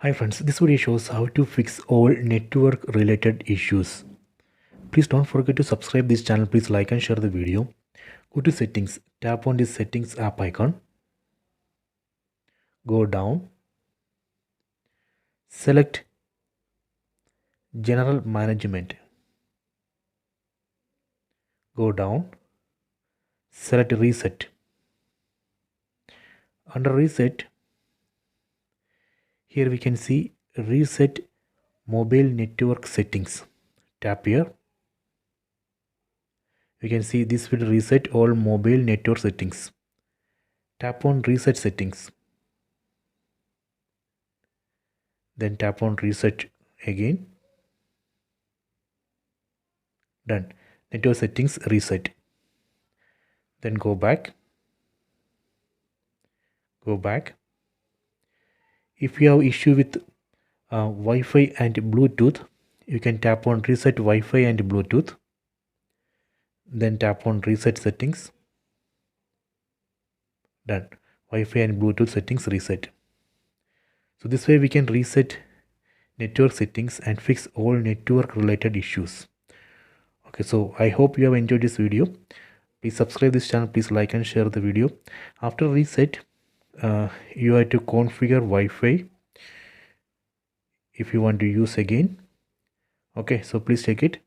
Hi friends, this video shows how to fix all network related issues. Please don't forget to subscribe this channel. Please like and share the video. Go to settings, tap on the settings app icon. Go down. Select general management. Go down. Select reset. Under reset, here we can see reset mobile network settings. Tap here. You can see this will reset all mobile network settings. Tap on reset settings. Then tap on reset again. Done. Network settings reset. Then go back. If you have issue with Wi-Fi and Bluetooth, you can tap on reset Wi-Fi and Bluetooth. Then tap on reset settings. Done. Wi-Fi and Bluetooth settings reset. So this way we can reset network settings and fix all network related issues. Okay, so I hope you have enjoyed this video. Please subscribe this channel. Please like and share the video. After reset, you have to configure Wi-Fi if you want to use again. Okay, so please check it.